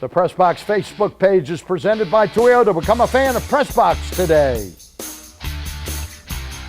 The PressBox Facebook page is presented by Toyota. Become a fan of PressBox today.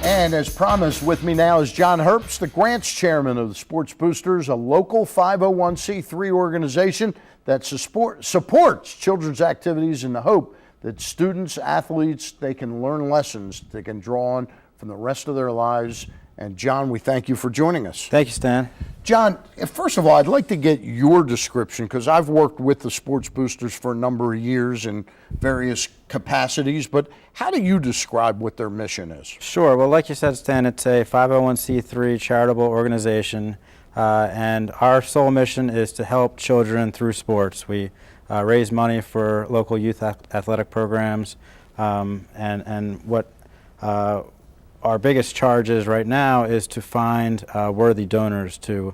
And as promised, with me now is John Herbst, the grants chairman of the Sports Boosters, a local 501c3 organization that supports children's activities in the hope that students, athletes, they can learn lessons they can draw on from the rest of their lives. And John, we thank you for joining us. Thank you, Stan. John, first of all, I'd like to get your description, because I've worked with the Sports Boosters for a number of years in various capacities, but how do you describe what their mission is? Sure. Well, like you said, Stan, it's a 501c3 charitable organization, and our sole mission is to help children through sports. We raise money for local youth athletic programs, and what our biggest charge is right now is to find worthy donors to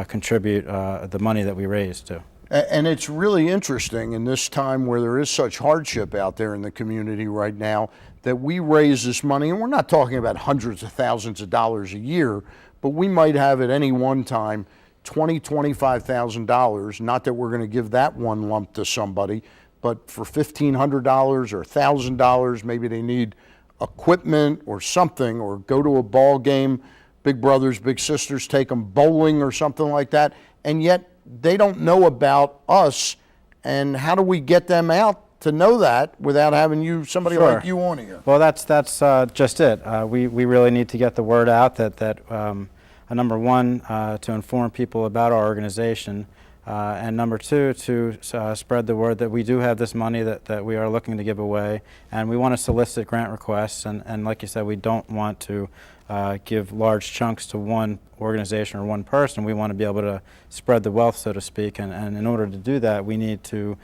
contribute the money that we raise to. And it's really interesting in this time where there is such hardship out there in the community right now that we raise this money, and we're not talking about hundreds of thousands of dollars a year, but we might have at any one time $20,000, $25,000, not that we're going to give that one lump to somebody, but for $1,500 or $1,000, maybe they need equipment or something, or go to a ball game, big brothers, big sisters take them bowling or something like that, and yet they don't know about us. And how do we get them out to know that without having somebody Sure. like you on here? Well, that's just it. We really need to get the word out that number one, to inform people about our organization, and number two, to spread the word that we do have this money that we are looking to give away, and we want to solicit grant requests, and like you said, we don't want to give large chunks to one organization or one person. We want to be able to spread the wealth, so to speak, and in order to do that, we need to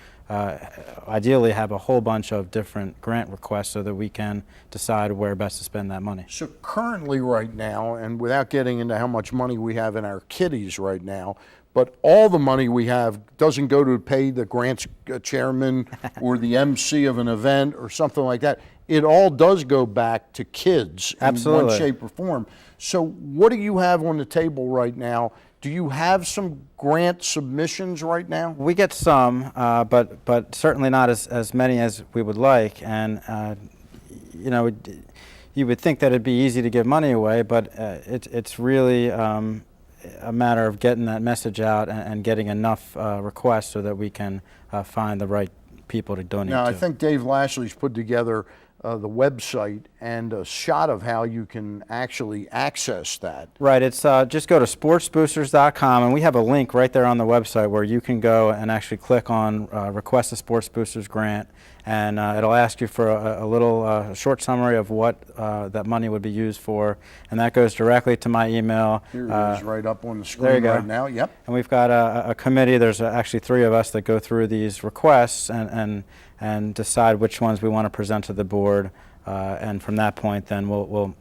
ideally have a whole bunch of different grant requests so that we can decide where best to spend that money. So currently right now, and without getting into how much money we have in our kitties right now, but all the money we have doesn't go to pay the grants chairman or the MC of an event or something like that. It all does go back to kids in Absolutely. one shape or form. So what do you have on the table right now? Do you have some grant submissions right now? We get some, but certainly not as many as we would like. And you know, you would think that it'd be easy to give money away, but it's really a matter of getting that message out and getting enough requests so that we can find the right people to donate Now, to. I think Dave Lashley's put together the website and a shot of how you can actually access that. Right, it's just go to sportsboosters.com, and we have a link right there on the website where you can go and actually click on request a Sports Boosters grant, and it'll ask you for a little short summary of what that money would be used for, and that goes directly to my email. Here it is right up on the screen there you go. right now. Yep. And we've got a committee. There's actually 3 of us that go through these requests and decide which ones we want to present to the board. And from that point, then we'll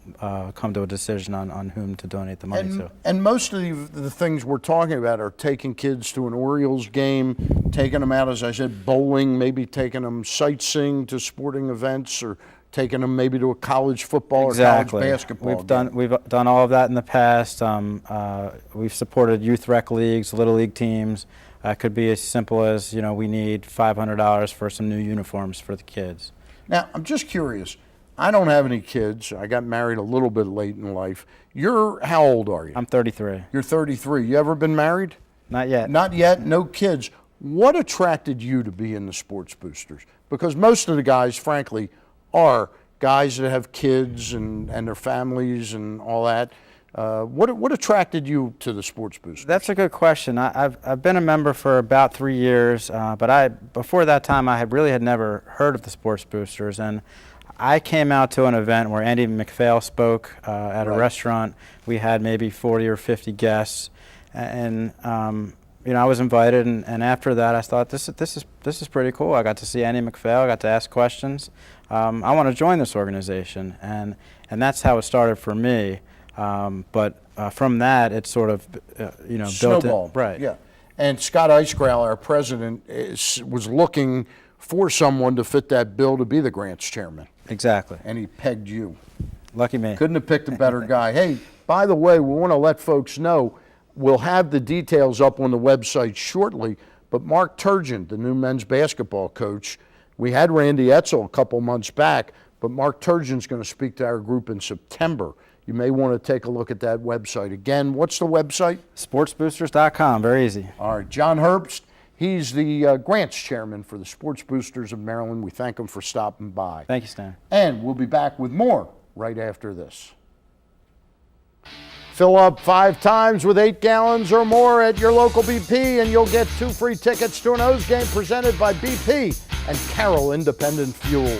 come to a decision on whom to donate the money to. And most of the things we're talking about are taking kids to an Orioles game, taking them out, as I said, bowling, maybe taking them sightseeing to sporting events, or taking them maybe to a college football or college basketball game. We've done all of that in the past. We've supported youth rec leagues, little league teams. It could be as simple as, we need $500 for some new uniforms for the kids. Now, I'm just curious. I don't have any kids. I got married a little bit late in life. How old are you? I'm 33. You're 33. You ever been married? Not yet. Not yet? No kids. What attracted you to be in the Sports Boosters? Because most of the guys, frankly, are guys that have kids and their families and all that. What attracted you to the Sports Boosters? That's a good question. I've been a member for about 3 years, but before that time I really had never heard of the Sports Boosters, and I came out to an event where Andy McPhail spoke at a restaurant. We had maybe 40 or 50 guests, and I was invited, and after that I thought this is pretty cool. I got to see Andy McPhail. I got to ask questions. I want to join this organization, and that's how it started for me. But from that, it sort of, Snowballed. built it. Right. Yeah. And Scott Icegrowl, our president, was looking for someone to fit that bill to be the grants chairman. Exactly. And he pegged you. Lucky me. Couldn't have picked a better guy. Hey, by the way, we want to let folks know, we'll have the details up on the website shortly, But Mark Turgeon, the new men's basketball coach, we had Randy Etzel a couple months back, but Mark Turgeon's going to speak to our group in September. You may want to take a look at that website. Again, what's the website? Sportsboosters.com, very easy. All right, John Herbst, he's the grants chairman for the Sports Boosters of Maryland. We thank him for stopping by. Thank you, Stan. And we'll be back with more right after this. Fill up 5 times with 8 gallons or more at your local BP, and you'll get 2 free tickets to an O's game presented by BP and Carroll Independent Fuel.